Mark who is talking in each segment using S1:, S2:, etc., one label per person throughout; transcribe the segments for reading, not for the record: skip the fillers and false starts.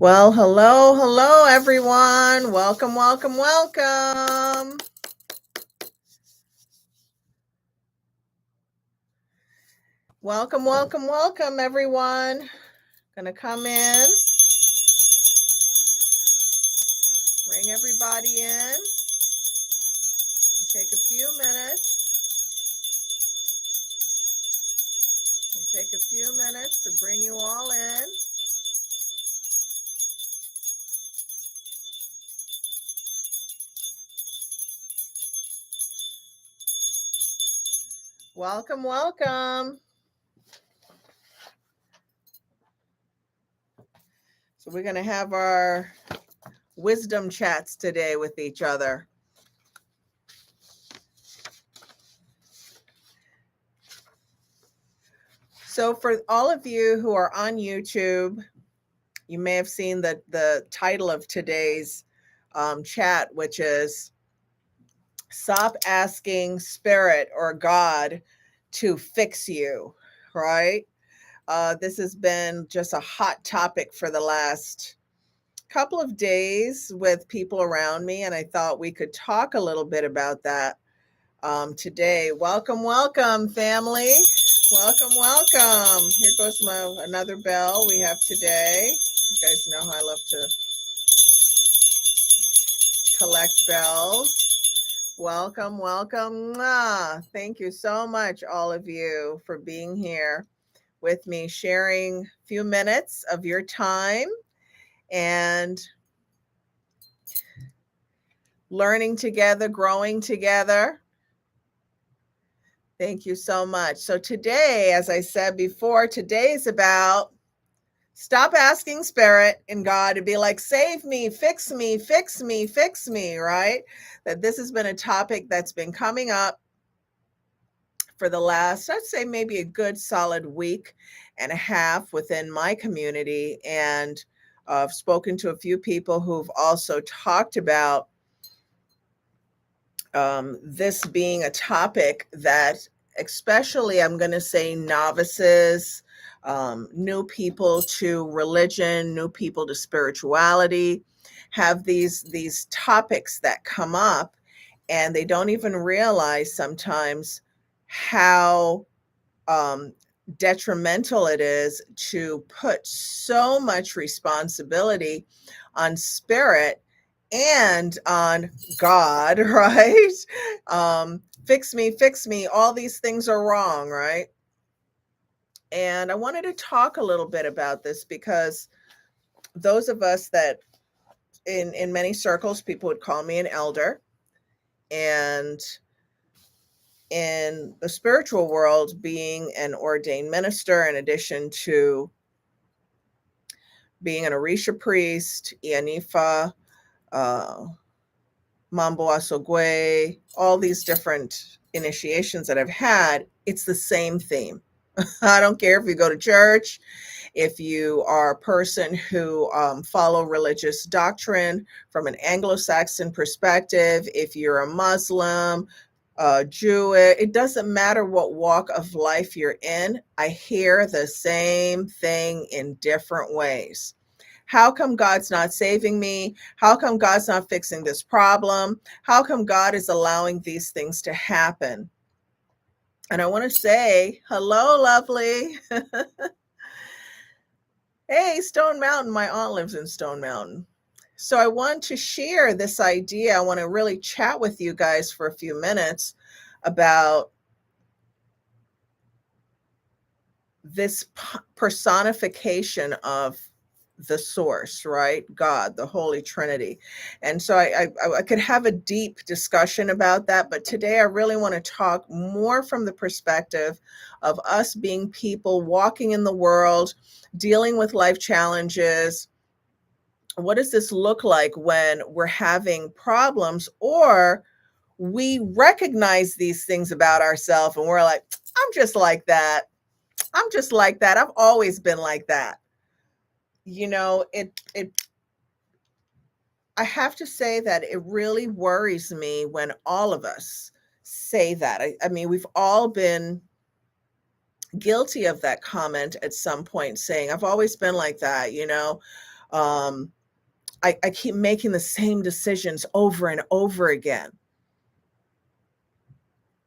S1: Well, hello, everyone. Welcome. Welcome, everyone. Gonna come in, bring everybody in, and take a few minutes. To bring you all in. Welcome. So we're gonna have our wisdom chats today with each other. So for all of you who are on YouTube, you may have seen the title of today's chat, which is Stop Asking Spirit or God to Fix You, right? This has been just a hot topic for the last couple of days with people around me, and I thought we could talk a little bit about that today. Welcome, family. Welcome. Here goes another bell we have today. You guys know how I love to collect bells. Welcome. Thank you so much, all of you, for being here with me, sharing a few minutes of your time and learning together, growing together. Thank you so much. So today, as I said before, today is about stop asking Spirit and God to be like, save me, fix me, right? That this has been a topic that's been coming up for the last, I'd say maybe a good solid week and a half within my community. And I've spoken to a few people who've also talked about this being a topic that, especially, I'm going to say novices, new people to religion, new people to spirituality, have these topics that come up, and they don't even realize sometimes how detrimental it is to put so much responsibility on spirit and on God, right? Fix me. All these things are wrong, right? And I wanted to talk a little bit about this because those of us that in many circles, people would call me an elder. And in the spiritual world, being an ordained minister, in addition to being an Orisha priest, Ianifa, Mambo Asogwe, all these different initiations that I've had, it's the same theme. I don't care if you go to church, if you are a person who follow religious doctrine from an Anglo-Saxon perspective, if you're a Muslim, Jewish, it doesn't matter what walk of life you're in. I hear the same thing in different ways. How come God's not saving me? How come God's not fixing this problem? How come God is allowing these things to happen? And I want to say, hello, lovely. Hey, Stone Mountain. My aunt lives in Stone Mountain. So I want to share this idea. I want to really chat with you guys for a few minutes about this personification of the source, right? God, the Holy Trinity. And so I could have a deep discussion about that, but today I really want to talk more from the perspective of us being people walking in the world, dealing with life challenges. What does this look like when we're having problems, or we recognize these things about ourselves and we're like, I'm just like that. I've always been like that. You know, I have to say that it really worries me when all of us say that. I mean, we've all been guilty of that comment at some point, saying, I've always been like that, you know. Um, I keep making the same decisions over and over again.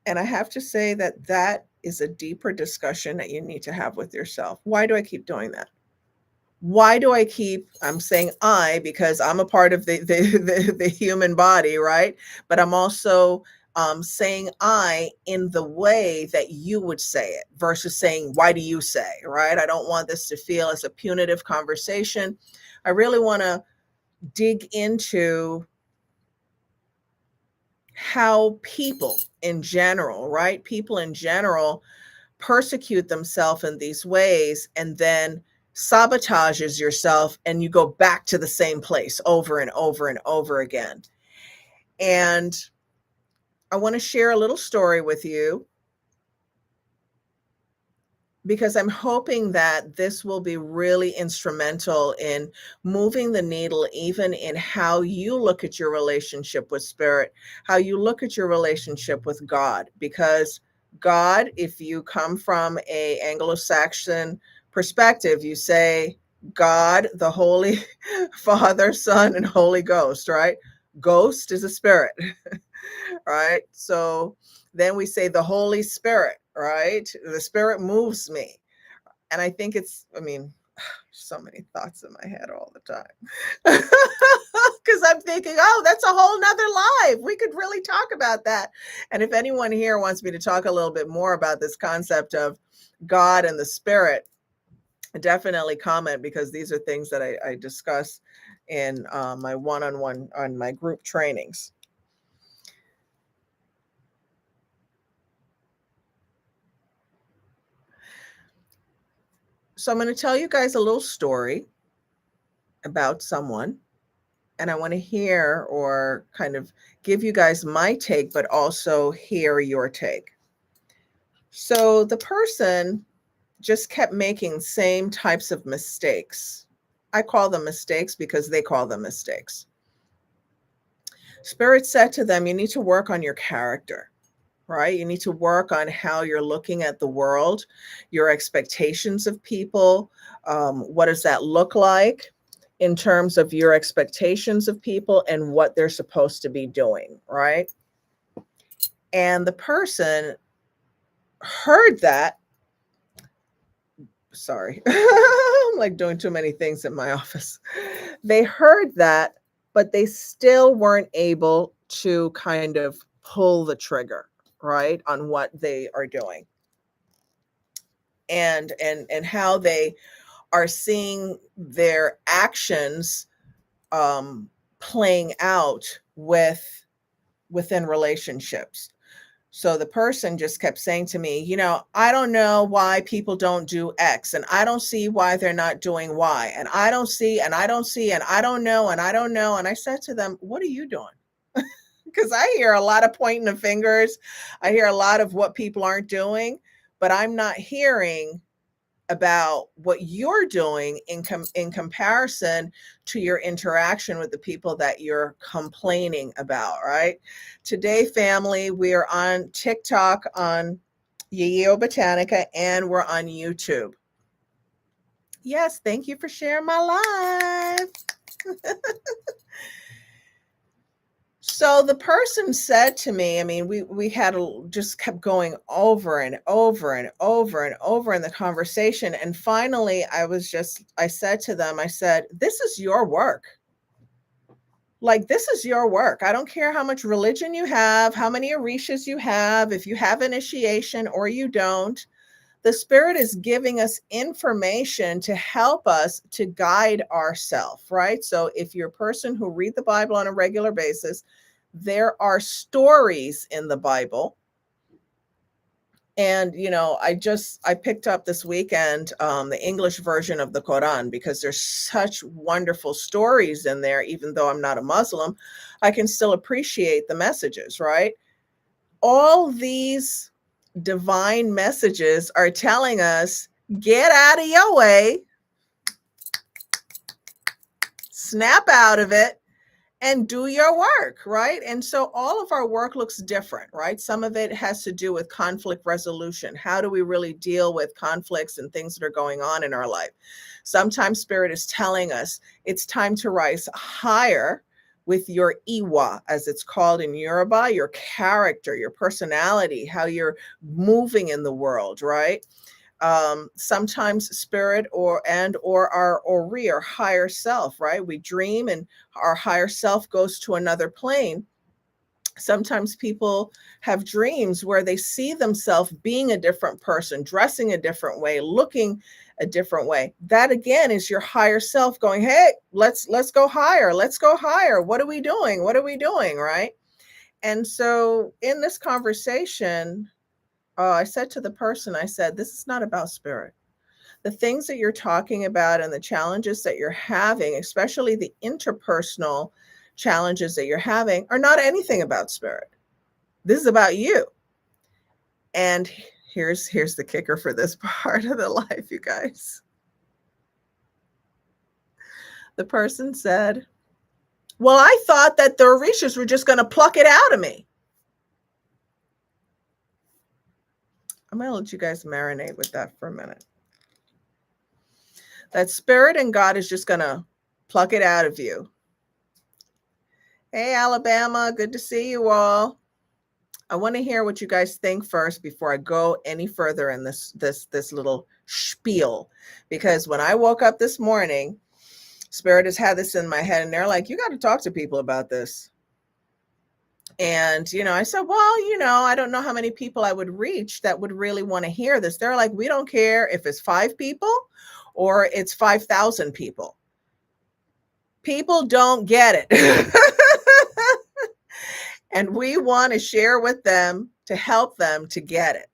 S1: And I have to say that that is a deeper discussion that you need to have with yourself. Why do I keep doing that? Why do I keep, I'm saying I because I'm a part of the human body, right? But I'm also saying I in the way that you would say it versus saying, why do you say, right? I don't want this to feel as a punitive conversation. I really want to dig into how people in general, right? People in general persecute themselves in these ways and then sabotages yourself and you go back to the same place over and over and over again. And I want to share a little story with you because I'm hoping that this will be really instrumental in moving the needle, even in how you look at your relationship with spirit, how you look at your relationship with God. Because God, if you come from a Anglo-Saxon perspective, you say God, the Holy Father, Son, and Holy Ghost, right? Ghost is a spirit, right? So then we say the Holy Spirit, right? The Spirit moves me. And I think it's, I mean, so many thoughts in my head all the time. Because I'm thinking, oh, that's a whole nother life. We could really talk about that. And if anyone here wants me to talk a little bit more about this concept of God and the Spirit, definitely comment because these are things that I discuss in my one-on-one, on my group trainings. So I'm going to tell you guys a little story about someone, and I want to hear or kind of give you guys my take, but also hear your take. So the person just kept making same types of mistakes. I call them mistakes because they call them mistakes. Spirit said to them, you need to work on your character, right? You need to work on how you're looking at the world, your expectations of people. What does that look like in terms of your expectations of people and what they're supposed to be doing, right? And the person heard that. Sorry, I'm like doing too many things in my office. They heard that, but they still weren't able to kind of pull the trigger, right, on what they are doing. And how they are seeing their actions playing out within relationships. So the person just kept saying to me, I don't know why people don't do X, and I don't see why they're not doing Y, and I don't see, and I don't see, and I don't know, and I don't know. And I said to them, what are you doing? Because I hear a lot of pointing of fingers. I hear a lot of what people aren't doing, but I'm not hearing about what you're doing in comparison to your interaction with the people that you're complaining about, right? Today, family, we are on TikTok, on Yeyeo Botanica, and we're on YouTube. Yes, thank you for sharing my live. So the person said to me, I mean, we had just kept going over and over and over and over in the conversation. And finally, I said to them, I said, this is your work. Like, this is your work. I don't care how much religion you have, how many orishas you have, if you have initiation or you don't. The Spirit is giving us information to help us to guide ourselves, right? So if you're a person who read the Bible on a regular basis, there are stories in the Bible. And, I picked up this weekend the English version of the Quran because there's such wonderful stories in there. Even though I'm not a Muslim, I can still appreciate the messages, right? All these divine messages are telling us, get out of your way, snap out of it, and do your work, right? And so all of our work looks different, right? Some of it has to do with conflict resolution. How do we really deal with conflicts and things that are going on in our life? Sometimes spirit is telling us it's time to rise higher with your iwa, as it's called in Yoruba, your character, your personality, how you're moving in the world, right? Sometimes spirit or our ori, or higher self, right? We dream and our higher self goes to another plane. Sometimes people have dreams where they see themselves being a different person, dressing a different way, looking a different way. That again is your higher self going, hey, let's go higher, let's go higher. What are we doing, what are we doing, right? And so in this conversation, I said to the person, I said, this is not about spirit. The things that you're talking about and the challenges that you're having, especially the interpersonal challenges that you're having, are not anything about spirit. This is about you. And here's the kicker for this part of the life, you guys. The person said, well, I thought that the Orishas were just going to pluck it out of me. I'm going to let you guys marinate with that for a minute. That spirit and God is just going to pluck it out of you. Hey, Alabama, good to see you all. I want to hear what you guys think first before I go any further in this little spiel. Because when I woke up this morning, Spirit has had this in my head, and they're like, you got to talk to people about this. And, I said, well, I don't know how many people I would reach that would really want to hear this. They're like, we don't care if it's 5 people or it's 5,000 people. People don't get it. And we want to share with them to help them to get it.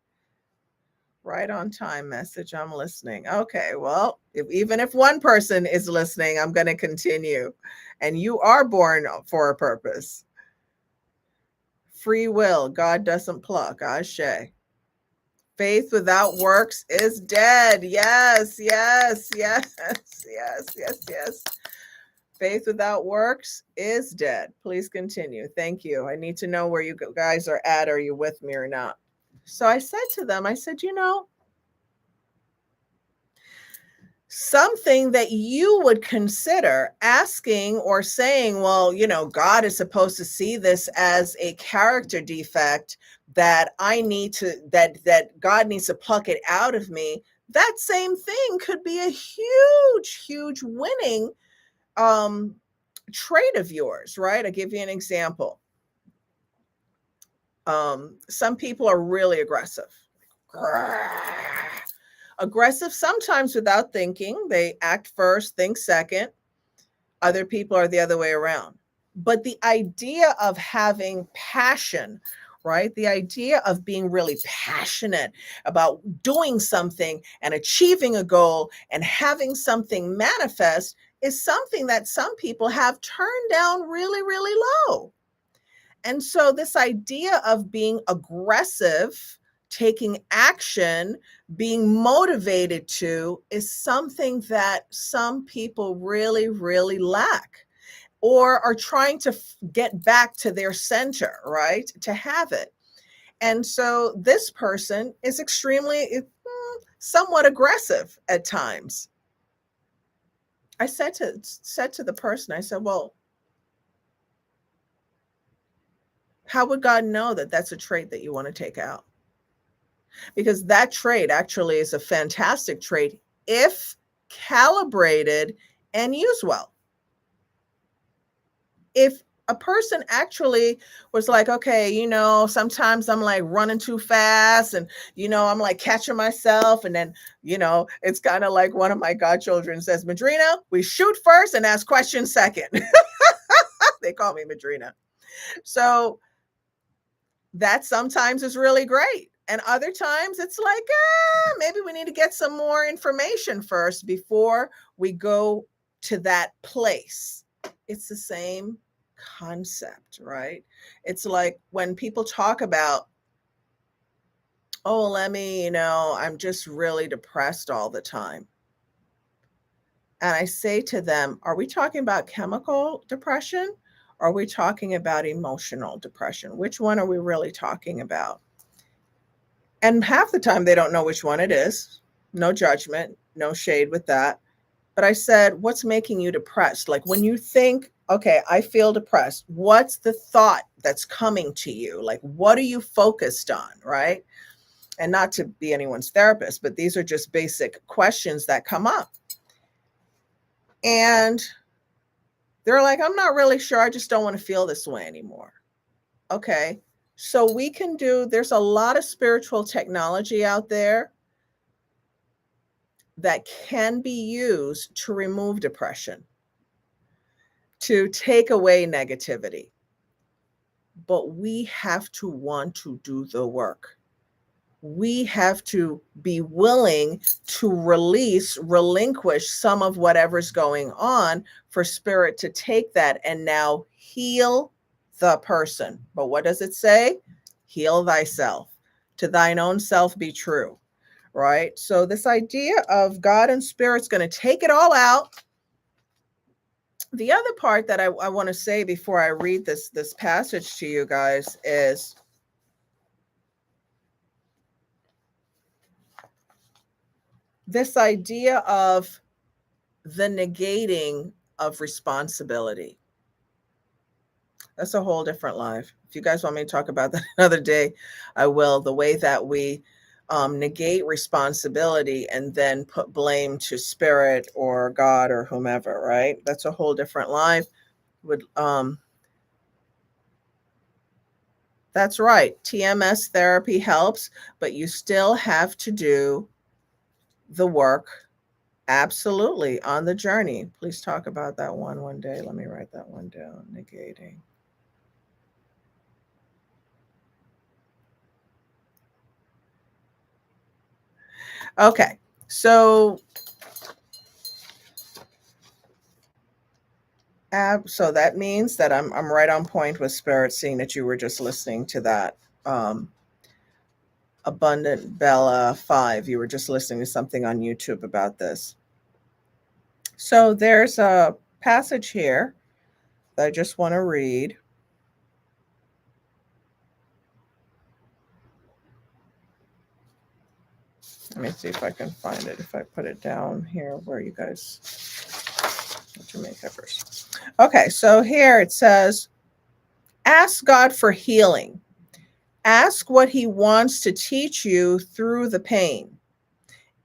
S1: Right on time message. I'm listening. Okay, well, even if one person is listening, I'm going to continue. And you are born for a purpose. Free will. God doesn't pluck. Ashe. Faith without works is dead. Yes, yes, yes, yes, yes, yes. Faith without works is dead. Please continue. Thank you. I need to know where you guys are at. Are you with me or not? So I said to them, I said, something that you would consider asking or saying, well, God is supposed to see this as a character defect that that God needs to pluck it out of me. That same thing could be a huge, huge winning trait of yours, right? I'll give you an example. Some people are really aggressive. Aggressive sometimes without thinking. They act first, think second. Other people are the other way around. But the idea of having passion, right? The idea of being really passionate about doing something and achieving a goal and having something manifest is something that some people have turned down really, really low. And so this idea of being aggressive, taking action, being motivated to is something that some people really, really lack or are trying to get back to their center, right? To have it. And so this person is extremely, somewhat aggressive at times. I said to the person, I said, well, how would God know that that's a trait that you want to take out? Because that trait actually is a fantastic trait if calibrated and used well. If a person actually was like, okay, sometimes I'm like running too fast and, I'm like catching myself. And then, it's kind of like one of my godchildren says, Madrina, we shoot first and ask questions second. They call me Madrina. So that sometimes is really great. And other times it's like, maybe we need to get some more information first before we go to that place. It's the same concept, right? It's like when people talk about, oh, Elemi, I'm just really depressed all the time. And I say to them, are we talking about chemical depression? Are we talking about emotional depression? Which one are we really talking about? And half the time they don't know which one it is. No judgment, no shade with that. But I said, what's making you depressed? Like when you think, okay, I feel depressed, what's the thought that's coming to you? Like, what are you focused on, right? And not to be anyone's therapist, but these are just basic questions that come up. And they're like, I'm not really sure. I just don't want to feel this way anymore. Okay. So we can do, there's a lot of spiritual technology out there that can be used to remove depression, to take away negativity. But we have to want to do the work. We have to be willing to relinquish some of whatever's going on for spirit to take that and now heal the person. But what does it say? Heal thyself. To thine own self be true, right? So this idea of God and spirit's going to take it all out. The other part that I want to say before I read this passage to you guys is this idea of the negating of responsibility. That's a whole different life. If you guys want me to talk about that another day, I will. The way that we negate responsibility and then put blame to spirit or God or whomever, right? That's a whole different life. That's right. TMS therapy helps, but you still have to do the work. Absolutely, on the journey. Please talk about that one day. Let me write that one down. Negating. Okay, so so that means that I'm right on point with spirit, seeing that you were just listening to that Abundant Bella 5. You were just listening to something on YouTube about this. So there's a passage here that I just want to read. Let me see if I can find it. If I put it down here where you guys, what you make that first. Okay, so here it says, ask God for healing. Ask what he wants to teach you through the pain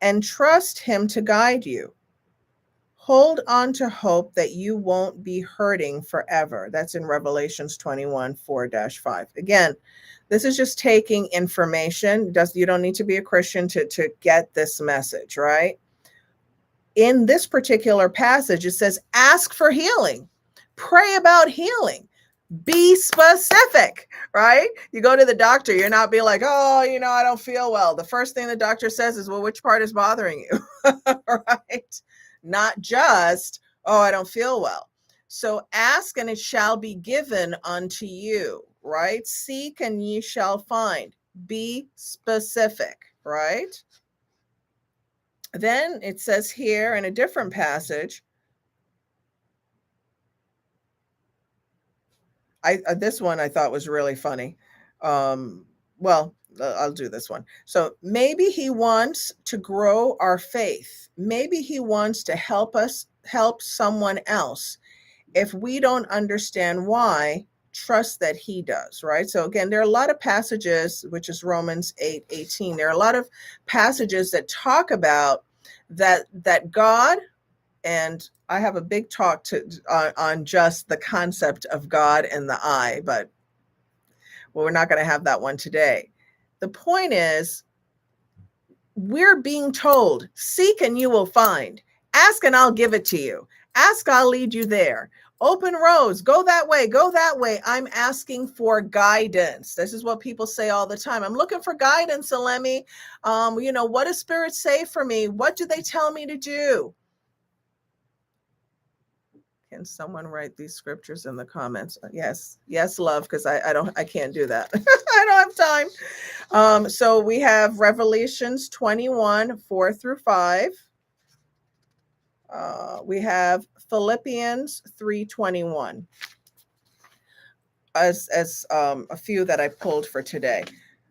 S1: and trust him to guide you. Hold on to hope that you won't be hurting forever. That's in Revelations 21, 4-5. Again, this is just taking information. You don't need to be a Christian to get this message, right? In this particular passage, it says, ask for healing. Pray about healing. Be specific, right? You go to the doctor, you're not be like, oh, I don't feel well. The first thing the doctor says is, well, which part is bothering you? Right? Not just, oh, I don't feel well. So ask and it shall be given unto you, right? Seek and ye shall find. Be specific, right? Then it says here in a different passage, this one I thought was really funny. Well, I'll do this one. So maybe he wants to grow our faith. Maybe he wants to help someone else. If we don't understand why, trust that he does, right? So again, there are a lot of passages, which is Romans 8:18. There are a lot of passages that talk about that God, and I have a big talk on just the concept of God and the I, but we're not going to have that one today. The point is, we're being told, seek and you will find. Ask and I'll give it to you. Ask, I'll lead you there. Open roads, go that way, go that way. I'm asking for guidance. This is what people say all the time. I'm looking for guidance, Elemi. What does Spirit say for me? What do they tell me to do? Can someone write these scriptures in the comments? Yes, love, because I can't do that. I don't have time. So we have Revelations 21, 4-5. We have Philippians 3:21. as a few that I pulled for today.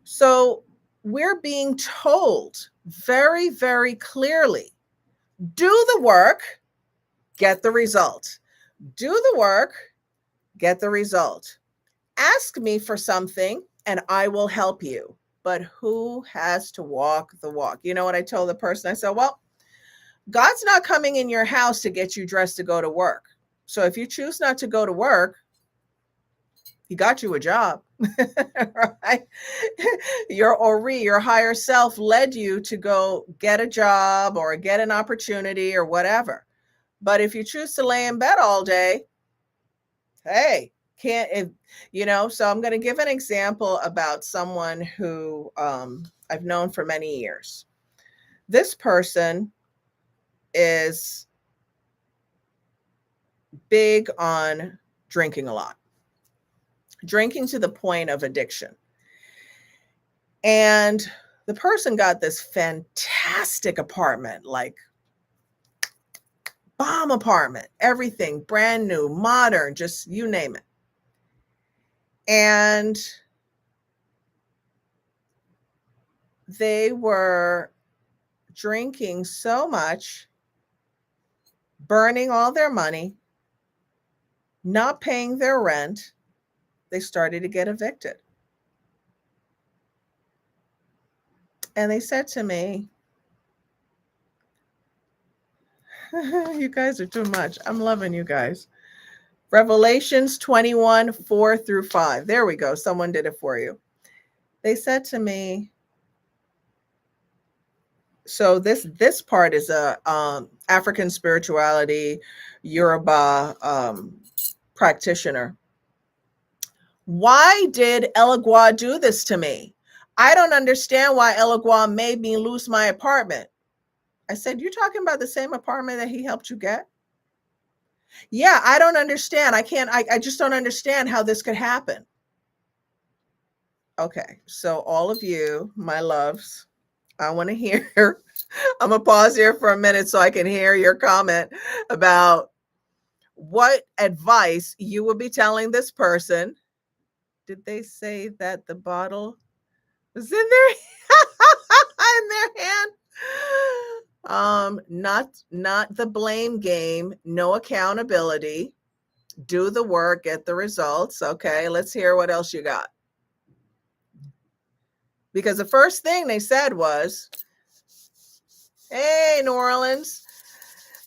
S1: So we're being told very, very clearly, do the work, get the result. Do the work, get the result. Ask me for something and I will help you. But who has to walk the walk? You know what I told the person? I said, well, God's not coming in your house to get you dressed to go to work. So if you choose not to go to work, he got you a job, right? Your higher self led you to go get a job or get an opportunity or whatever. But if you choose to lay in bed all day, hey, can't if, so I'm going to give an example about someone who I've known for many years. This person is big on drinking a lot, drinking to the point of addiction. And the person got this fantastic apartment, like bomb apartment, everything brand new, modern, just you name it. And they were drinking so much, burning all their money, not paying their rent, they started to get evicted. And they said to me, you guys are too much. I'm loving you guys. Revelations 21, 4 through 5. There we go. Someone did it for you. They said to me, so this part is a African spirituality Yoruba practitioner. Why did Elegua do this to me? I don't understand why Elegua made me lose my apartment. I said, you talking about the same apartment that he helped you get? Yeah, I don't understand. I just don't understand how this could happen. Okay, so all of you, my loves, I want to hear, I'm going to pause here for a minute so I can hear your comment about what advice you would be telling this person. Did they say that the bottle was in their in their hand? Not the blame game, no accountability. Do the work, get the results. Okay, let's hear what else you got. Because the first thing they said was, hey, New Orleans.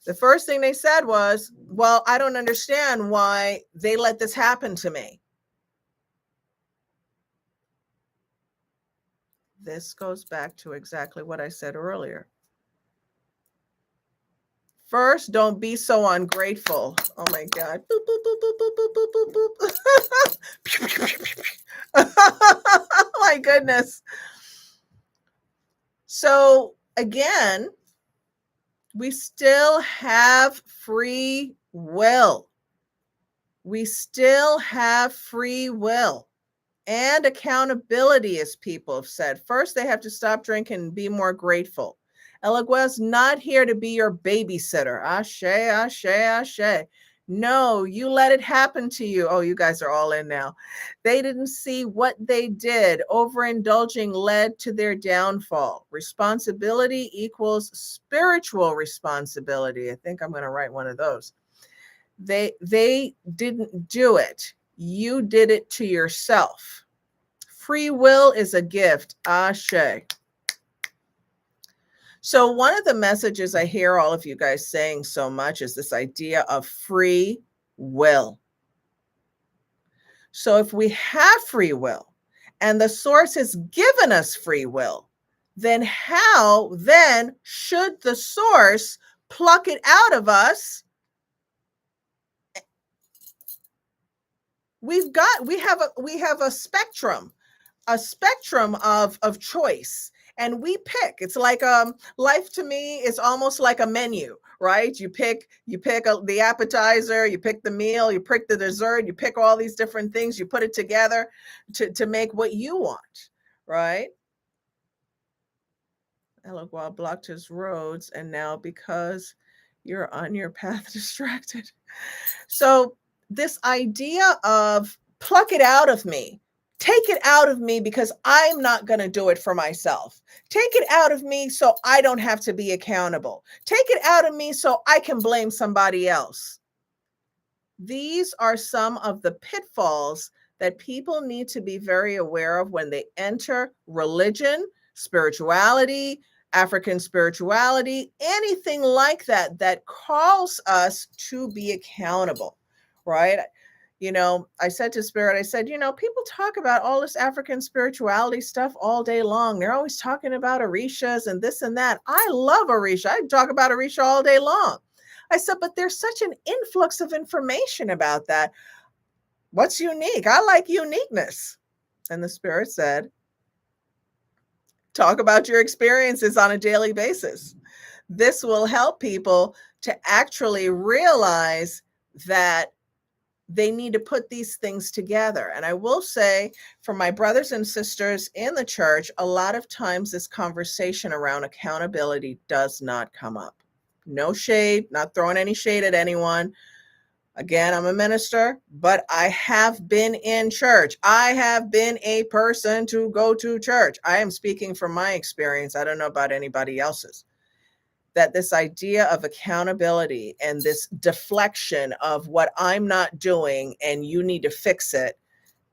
S1: The first thing they said was, well, I don't understand why they let this happen to me. This goes back to exactly what I said earlier. First, don't be so ungrateful. Oh my God. Boop, boop, boop, boop, boop, boop, boop. Oh my goodness. So again, we still have free will. We still have free will and accountability, as people have said. First, they have to stop drinking and be more grateful. Elegwa's not here to be your babysitter. Ashe, ashe, ashe. No, you let it happen to you. Oh, you guys are all in now. They didn't see what they did. Overindulging led to their downfall. Responsibility equals spiritual responsibility. I think I'm going to write one of those. They didn't do it. You did it to yourself. Free will is a gift. Ashe. So one of the messages I hear all of you guys saying so much is this idea of free will. So if we have free will and the source has given us free will, then how then should the source pluck it out of us? We have a spectrum of choice, and we pick. It's like life to me is almost like a menu, right? You pick the appetizer, you pick the meal, you pick the dessert, you pick all these different things, you put it together to make what you want, right? Elegua blocked his roads, and now because you're on your path distracted. So this idea of Pluck it out of me. Take it out of me because I'm not going to do it for myself. Take it out of me so I don't have to be accountable. Take it out of me so I can blame somebody else. These are some of the pitfalls that people need to be very aware of when they enter religion, spirituality, African spirituality, anything like that, that calls us to be accountable, right? I said to Spirit, I said, people talk about all this African spirituality stuff all day long. They're always talking about Orishas and this and that. I love Orisha. I talk about Orisha all day long. I said, but there's such an influx of information about that. What's unique? I like uniqueness. And the Spirit said, talk about your experiences on a daily basis. This will help people to actually realize that they need to put these things together. And I will say, for my brothers and sisters in the church, a lot of times this conversation around accountability does not come up. No shade, not throwing any shade at anyone. Again, I'm a minister, but I have been in church. I have been a person to go to church. I am speaking from my experience. I don't know about anybody else's. That this idea of accountability and this deflection of what I'm not doing and you need to fix it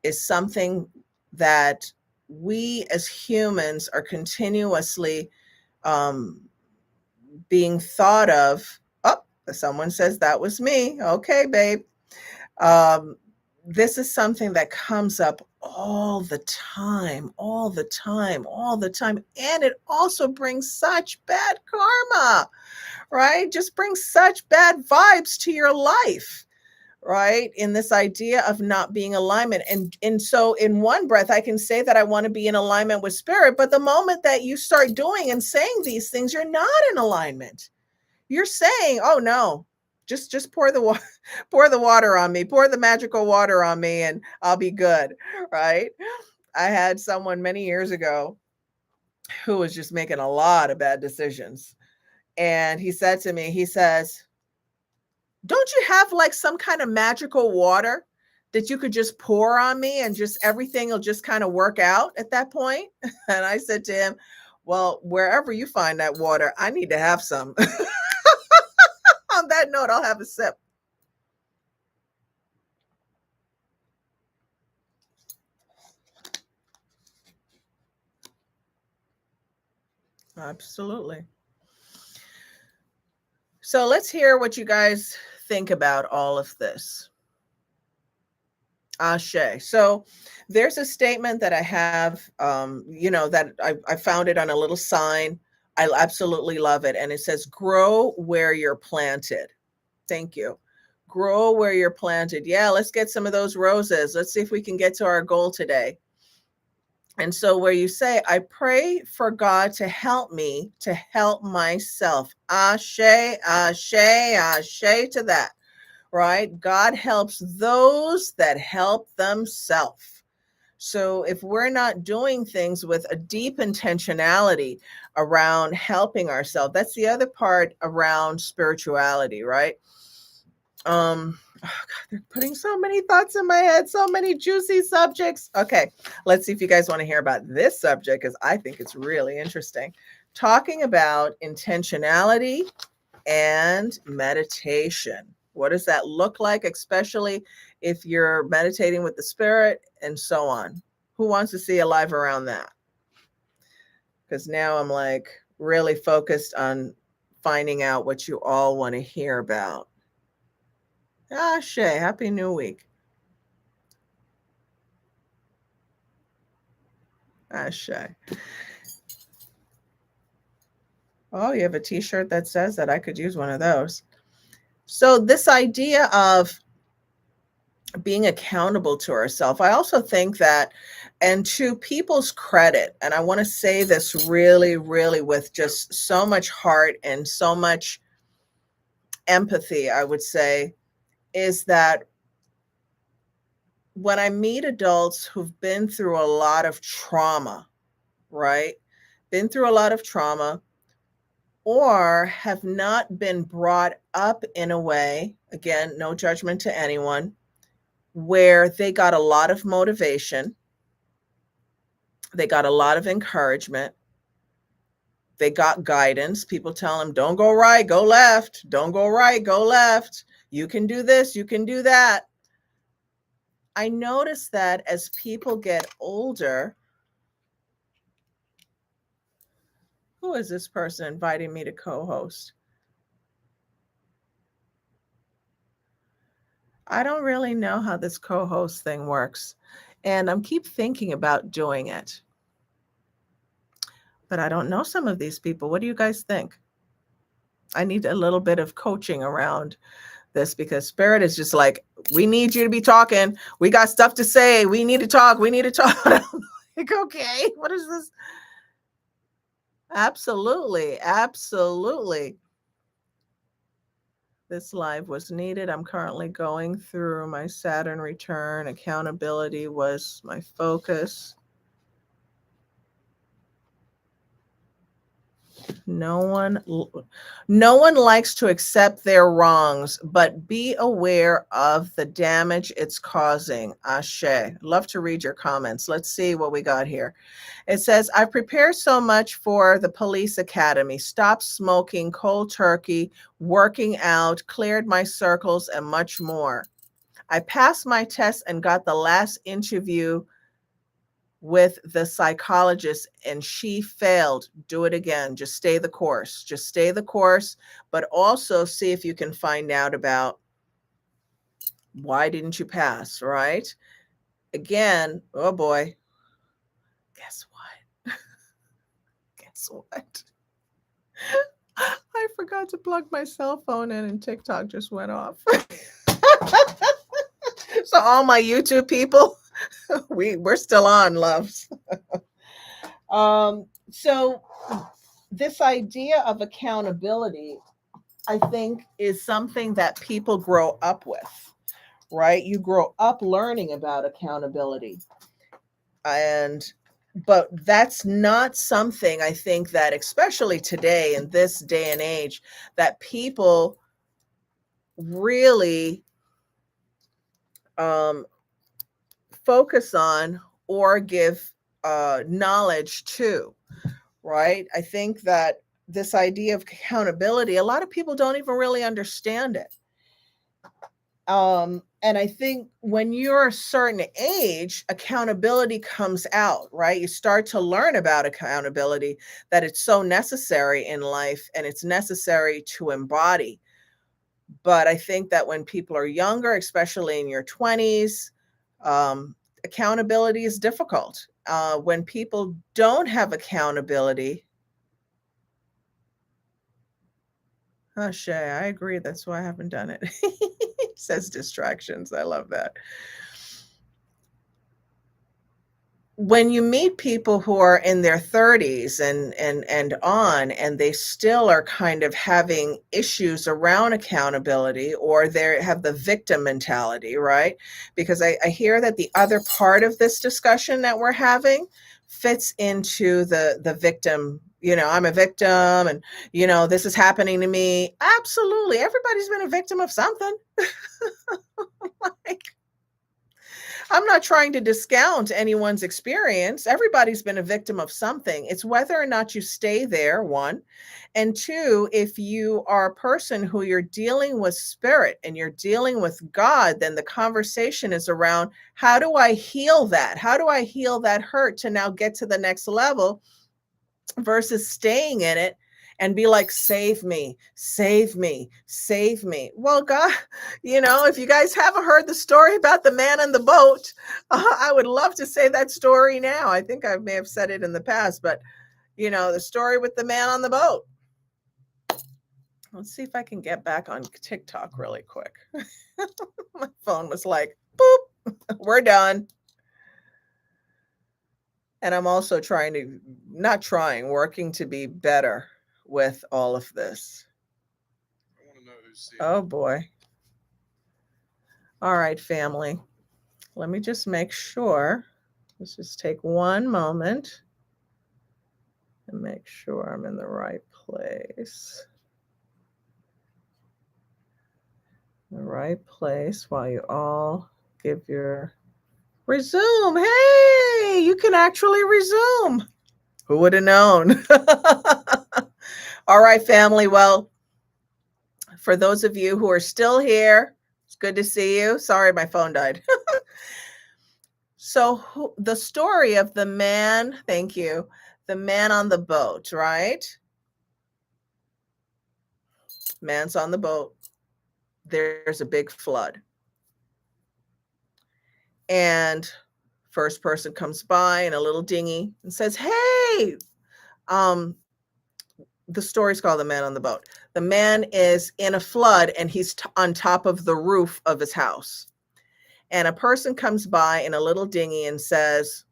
S1: is something that we as humans are continuously being thought of. Oh, someone says that was me. Okay, babe. This is something that comes up all the time, all the time, all the time. And it also brings such bad karma, right? Just brings such bad vibes to your life, right? In this idea of not being alignment. And so in one breath, I can say that I want to be in alignment with Spirit. But the moment that you start doing and saying these things, you're not in alignment. You're saying, oh no, just pour the water, pour the water on me, pour the magical water on me, and I'll be good, right? I had someone many years ago who was just making a lot of bad decisions. And he said to me, he says, don't you have like some kind of magical water that you could just pour on me and just everything will just kind of work out at that point? And I said to him, well, wherever you find that water, I need to have some. On that note, I'll have a sip. Absolutely. So let's hear what you guys think about all of this. Ashe. So there's a statement that I have, that I found it on a little sign. I absolutely love it. And it says, grow where you're planted. Thank you. Grow where you're planted. Yeah, let's get some of those roses. Let's see if we can get to our goal today. And so where you say, I pray for God to help me to help myself. Ashe, ashe, ashe to that, right? God helps those that help themselves. So if we're not doing things with a deep intentionality around helping ourselves, that's the other part around spirituality, right? Oh God, they're putting so many thoughts in my head, so many juicy subjects. Okay, let's see if you guys want to hear about this subject because I think it's really interesting. Talking about intentionality and meditation. What does that look like, especially if you're meditating with the Spirit and so on? Who wants to see a live around that? Because now I'm like really focused on finding out what you all want to hear about. Shay, Happy New Week. Shay. Oh, you have a t-shirt that says that. I could use one of those. So this idea of being accountable to ourselves, I also think that, and to people's credit, and I want to say this really, really with just so much heart and so much empathy, I would say, is that when I meet adults who've been through a lot of trauma, right? Been through a lot of trauma, or have not been brought up in a way, again, no judgment to anyone, where they got a lot of motivation, they got a lot of encouragement, they got guidance. People tell them, don't go right, go left, don't go right, go left. You can do this, you can do that. I notice that as people get older, who is this person inviting me to co-host? I don't really know how this co-host thing works. And I'm keep thinking about doing it. But I don't know some of these people. What do you guys think? I need a little bit of coaching around this because Spirit is just like, we need you to be talking. We got stuff to say. We need to talk. We need to talk. I'm like, okay, what is this? Absolutely. Absolutely. This live was needed. I'm currently going through my Saturn return. Accountability was my focus. No one likes to accept their wrongs, but be aware of the damage it's causing. Ashe. Love to read your comments. Let's see what we got here. It says, I've prepared so much for the police academy, stopped smoking, cold turkey, working out, cleared my circles, and much more. I passed my test and got the last interview with the psychologist and she failed. Do it again. Just stay the course. Just stay the course, but also see if you can find out about why didn't you pass, right? Again, oh boy. Guess what? Guess what? I forgot to plug my cell phone in and TikTok just went off. So all my YouTube people, we're still on, loves. So this idea of accountability, I think, is something that people grow up with, right? You grow up learning about accountability. But that's not something I think that, especially today in this day and age, that people really focus on or give knowledge to, right? I think that this idea of accountability, a lot of people don't even really understand it. And I think when you're a certain age, accountability comes out, right? You start to learn about accountability, that it's so necessary in life and it's necessary to embody. But I think that when people are younger, especially in your 20s, accountability is difficult. When people don't have accountability, oh, Shay, I agree. That's why I haven't done it. Says distractions. I love that. When you meet people who are in their 30s and on, and they still are kind of having issues around accountability, or they have the victim mentality, right? Because I hear that the other part of this discussion that we're having fits into the victim. I'm a victim, and this is happening to me. Absolutely, everybody's been a victim of something. Like, I'm not trying to discount anyone's experience. Everybody's been a victim of something. It's whether or not you stay there, one. And two, if you are a person who you're dealing with spirit and you're dealing with God, then the conversation is around, how do I heal that? How do I heal that hurt to now get to the next level versus staying in it and be like, save me, save me, save me. Well, God, if you guys haven't heard the story about the man on the boat, I would love to say that story now. I think I may have said it in the past, but the story with the man on the boat. Let's see if I can get back on TikTok really quick. My phone was like, boop, we're done. And I'm also working to be better with all of this. I want to know who's seeing. Oh boy. All right, family. Let me just make sure. Let's just take one moment and make sure I'm in the right place. The right place while you all Give your resume. Hey, you can actually resume. Who would have known? All right, family. Well, for those of you who are still here, it's good to see you. Sorry, my phone died. So, the story of the man, thank you, the man on the boat, right? Man's on the boat. There's a big flood. And first person comes by in a little dinghy and says, "Hey, um, the story's called The Man on the Boat. The man is in a flood and he's on top of the roof of his house. And a person comes by in a little dinghy and says,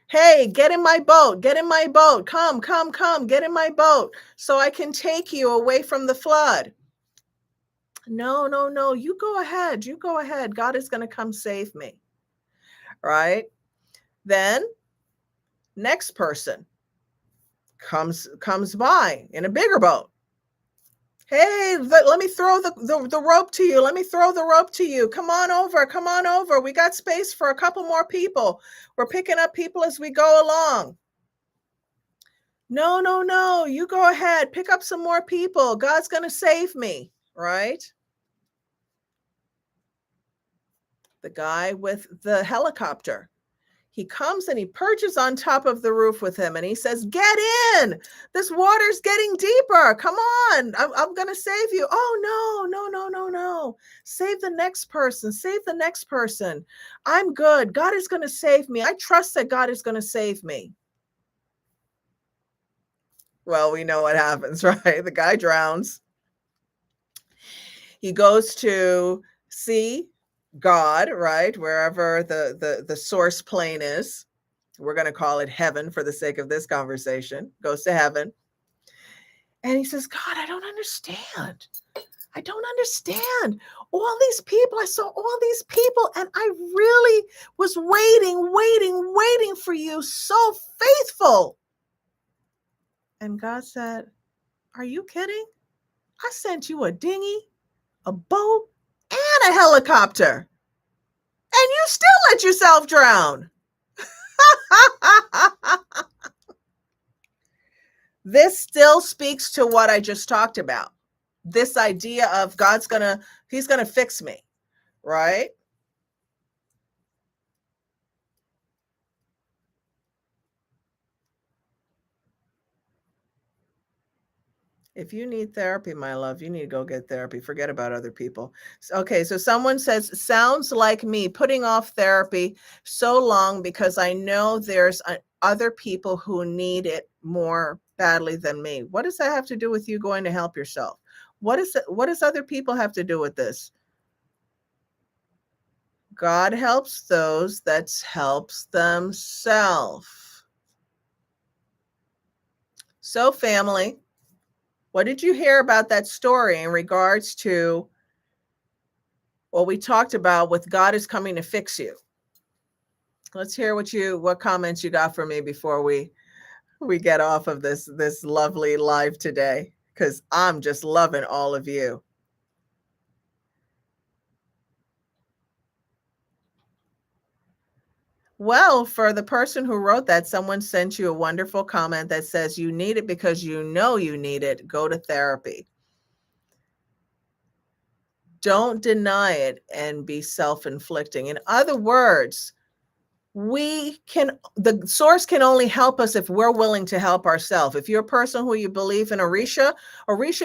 S1: "Hey, get in my boat, get in my boat. Come, come, come, get in my boat so I can take you away from the flood." No, no, no, you go ahead. You go ahead. God is going to come save me. Right? Then next person comes by in a bigger boat. "Hey, let me throw the rope to you. Let me throw the rope to you. Come on over. Come on over. We got space for a couple more people. We're picking up people as we go along." No, no, no. You go ahead. Pick up some more people. God's going to save me. Right? The guy with the helicopter. He comes and he perches on top of the roof with him and he says, "Get in. This water's getting deeper. Come on. I'm going to save you." "Oh, no, no, no, no, no. Save the next person. Save the next person. I'm good. God is going to save me. I trust that God is going to save me." Well, we know what happens, right? The guy drowns. He goes to see God, right? Wherever the source plane is. We're going to call it heaven for the sake of this conversation. Goes to heaven. And he says, "God, I don't understand. I don't understand. All these people, I saw all these people, and I really was waiting for you. So faithful." And God said, "Are you kidding? I sent you a dinghy, a boat, and a helicopter, and you still let yourself drown." This still speaks to what I just talked about. This idea of he's gonna fix me, right? If you need therapy, my love, you need to go get therapy. Forget about other people. Okay, so someone says, "Sounds like me putting off therapy so long because I know there's other people who need it more badly than me." What does that have to do with you going to help yourself? What does other people have to do with this? God helps those that helps themselves. So, family, what did you hear about that story in regards to what we talked about with God is coming to fix you? Let's hear what comments you got for me before we get off of this lovely live today, because I'm just loving all of you. Well, for the person who wrote that, someone sent you a wonderful comment that says, "You need it because you know you need it. Go to therapy. Don't deny it and be self-inflicting." In other words, the source can only help us if we're willing to help ourselves. If you're a person who you believe in Orisha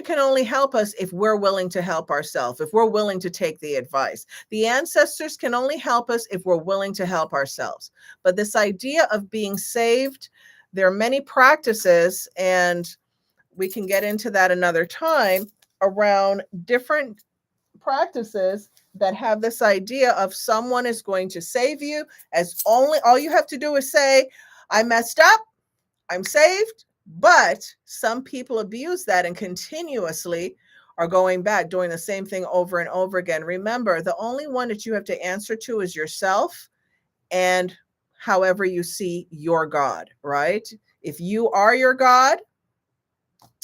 S1: can only help us if we're willing to help ourselves, if we're willing to take the advice. The ancestors can only help us if we're willing to help ourselves. But this idea of being saved, there are many practices, and we can get into that another time, around different practices that have this idea of someone is going to save you, as all you have to do is say, "I messed up, I'm saved." But some people abuse that and continuously are going back, doing the same thing over and over again. Remember, the only one that you have to answer to is yourself, and however you see your God, right? If you are your God,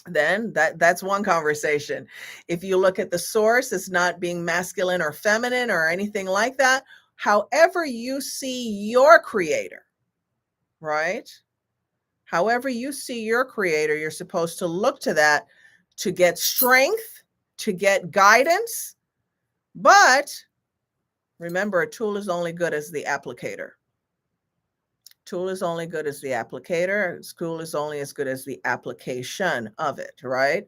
S1: then that's one conversation. If you look at the source, it's not being masculine or feminine or anything like that. However you see your creator, right? However you see your creator, you're supposed to look to that to get strength, to get guidance. But remember, a tool is only good as the applicator. Tool is only good as the applicator. Tool is only as good as the application of it, right?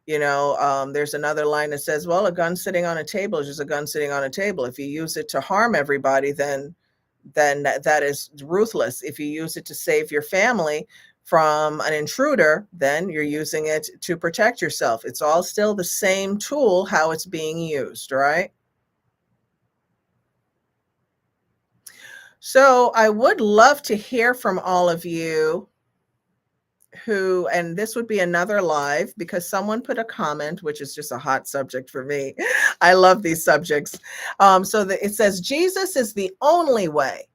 S1: There's another line that says, well, a gun sitting on a table is just a gun sitting on a table. If you use it to harm everybody, then that is ruthless. If you use it to save your family from an intruder, then you're using it to protect yourself. It's all still the same tool, how it's being used, right? So I would love to hear from all of you who, and this would be another live because someone put a comment, which is just a hot subject for me. I love these subjects. It says, Jesus is the only way.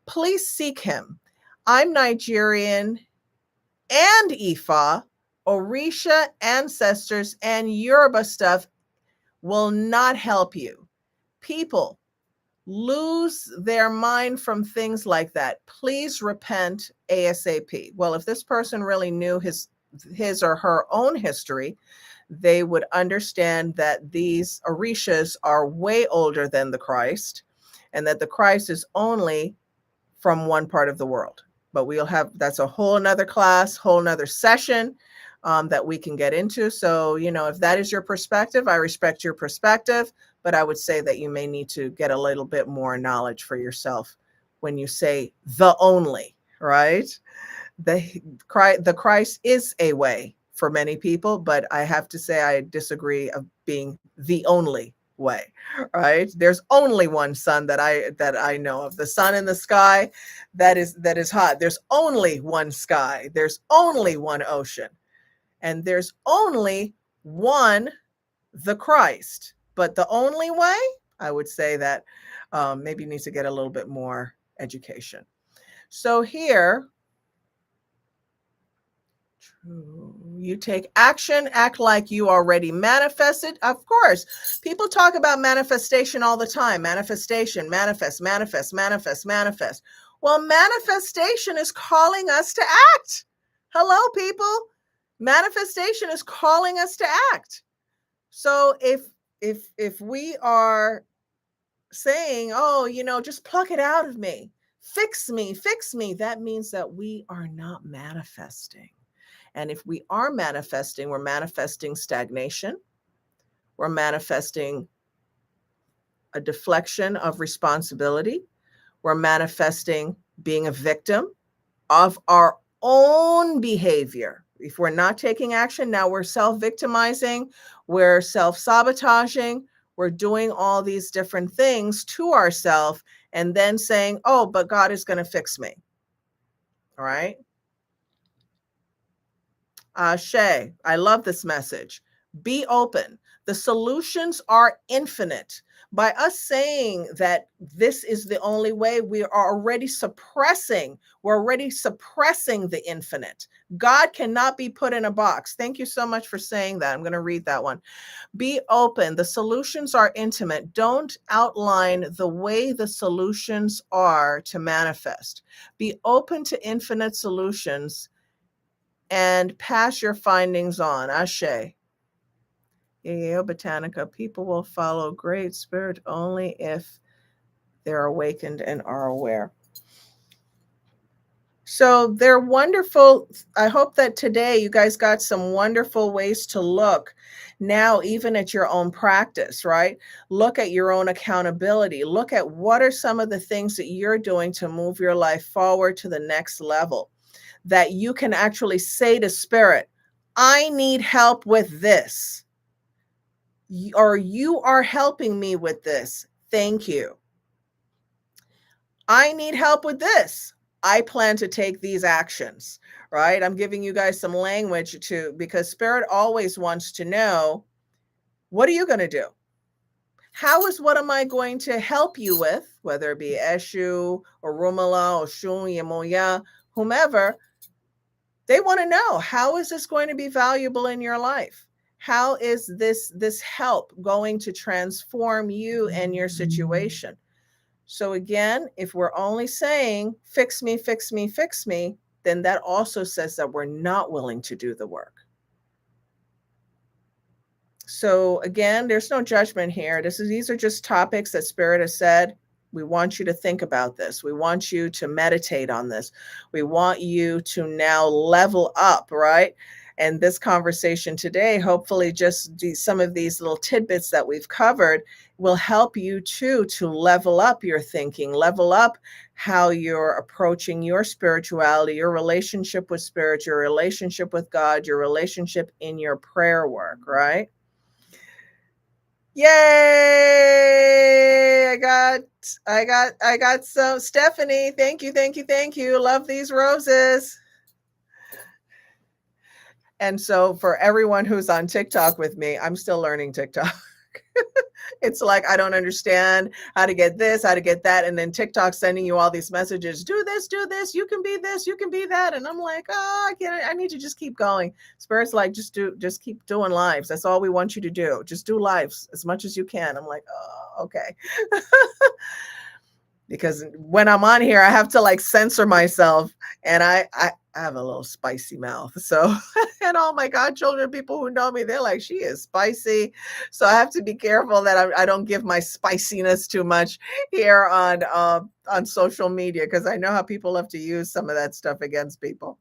S1: Please seek him. I'm Nigerian and Ifa, Orisha ancestors, and Yoruba stuff will not help you. People lose their mind from things like that. Please repent ASAP. Well, if this person really knew his or her own history, they would understand that these Orishas are way older than the Christ, and that the Christ is only from one part of the world. But that's a whole nother class, whole nother session that we can get into. So, if that is your perspective, I respect your perspective, but I would say that you may need to get a little bit more knowledge for yourself when you say the only, right? The Christ is a way for many people, but I have to say I disagree of being the only way, right? There's only one sun that I know of. The sun in the sky that is hot. There's only one sky. There's only one ocean. And there's only one the Christ. But the only way, I would say that maybe needs to get a little bit more education. So here, you take action, act like you already manifested. Of course, people talk about manifestation all the time. Manifestation, manifest, manifest, manifest, manifest. Well, manifestation is calling us to act. Hello, people. Manifestation is calling us to act. So if we are saying, oh, just pluck it out of me, fix me, that means that we are not manifesting. And if we are manifesting, we're manifesting stagnation. We're manifesting a deflection of responsibility. We're manifesting being a victim of our own behavior. If we're not taking action, now we're self-victimizing, we're self-sabotaging, we're doing all these different things to ourselves and then saying, oh, but God is going to fix me. All right. Shay, I love this message. Be open. The solutions are infinite. By us saying that this is the only way, we're already suppressing the infinite. God cannot be put in a box. Thank you so much for saying that. I'm going to read that one. Be open. The solutions are intimate. Don't outline the way the solutions are to manifest. Be open to infinite solutions and pass your findings on. Ashe. Yeyeo Botanica. People will follow Great Spirit only if they're awakened and are aware. So they're wonderful. I hope that today you guys got some wonderful ways to look now, even at your own practice, right? Look at your own accountability. Look at what are some of the things that you're doing to move your life forward to the next level, that you can actually say to Spirit, I need help with this, or you are helping me with this. Thank you. I need help with this. I plan to take these actions, right? I'm giving you guys some language because Spirit always wants to know, what are you going to do? What am I going to help you with, whether it be Eshu or Rumala or Shun, Yemoya, whomever? They want to know, how is this going to be valuable in your life? How is this help going to transform you and your situation? So again, if we're only saying fix me, fix me, fix me, then that also says that we're not willing to do the work. So again, there's no judgment here. These are just topics that Spirit has said. We want you to think about this. We want you to meditate on this. We want you to now level up, right? And this conversation today, hopefully just some of these little tidbits that we've covered will help you too to level up your thinking, level up how you're approaching your spirituality, your relationship with Spirit, your relationship with God, your relationship in your prayer work, right? Yay! I got some. Stephanie, thank you, thank you, thank you. Love these roses. And so for everyone who's on TikTok with me, I'm still learning TikTok. It's like, I don't understand how to get this, how to get that. And then TikTok sending you all these messages, do this, you can be this, you can be that. And I'm like, oh, I need to just keep going. Spirit's like, just keep doing lives. That's all we want you to do. Just do lives as much as you can. I'm like, oh, okay. Because when I'm on here, I have to like censor myself, and I have a little spicy mouth. So, and all my godchildren, people who know me, they're like, she is spicy. So I have to be careful that I don't give my spiciness too much here on social media, because I know how people love to use some of that stuff against people.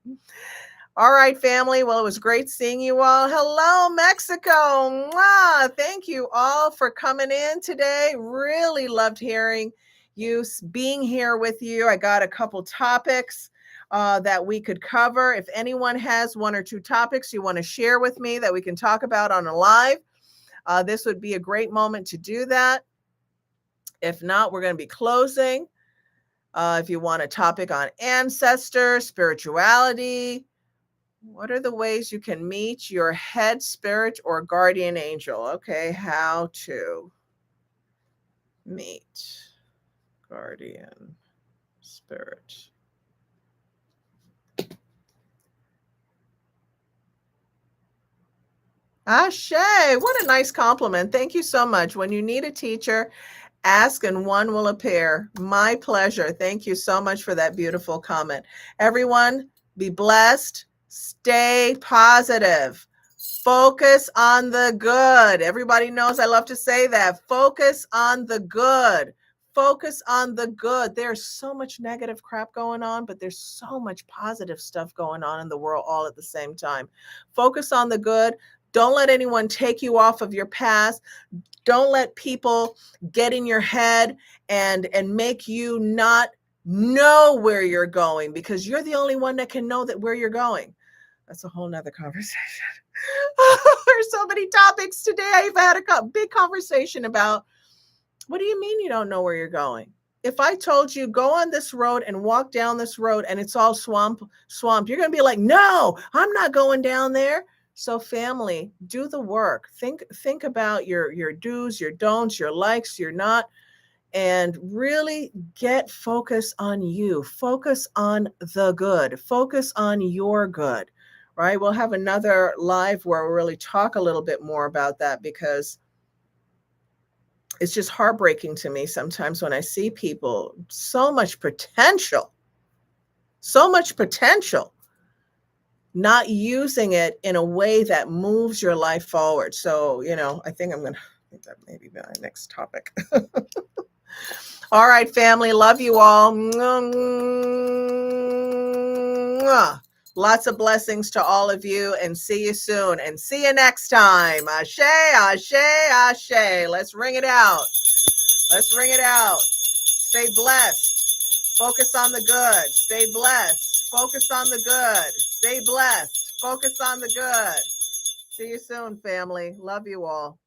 S1: All right, family. Well, it was great seeing you all. Hello, Mexico. Mwah! Thank you all for coming in today. Really loved hearing you, being here with you. I got a couple topics that we could cover. If anyone has one or two topics you want to share with me that we can talk about on a live, this would be a great moment to do that. If not, we're going to be closing. If you want a topic on ancestors, spirituality, what are the ways you can meet your head spirit or guardian angel? Okay, how to meet guardian spirit. Ashe, what a nice compliment. Thank you so much. When you need a teacher, ask and one will appear. My pleasure. Thank you so much for that beautiful comment. Everyone, be blessed. Stay positive. Focus on the good. Everybody knows I love to say that. Focus on the good. Focus on the good. There's so much negative crap going on, but there's so much positive stuff going on in the world all at the same time. Focus on the good. Don't let anyone take you off of your path. Don't let people get in your head and make you not know where you're going, because you're the only one that can know that where you're going. That's a whole nother conversation. There's so many topics today. I've had a big conversation about, what do you mean you don't know where you're going? If I told you go on this road and walk down this road and it's all swamp, you're going to be like, no, I'm not going down there. So family, do the work. Think about your do's, your don'ts, your likes, your not, and really get focus on you. Focus on the good. Focus on your good, right? We'll have another live where we'll really talk a little bit more about that, because it's just heartbreaking to me sometimes when I see people, so much potential, not using it in a way that moves your life forward. So, I think that may be my next topic. All right, family. Love you all. Lots of blessings to all of you, and see you soon, and see you next time. Ashe, ashe, ashe. Let's ring it out. Let's ring it out. Stay blessed. Focus on the good. Stay blessed. Focus on the good. Stay blessed. Focus on the good. See you soon, family. Love you all.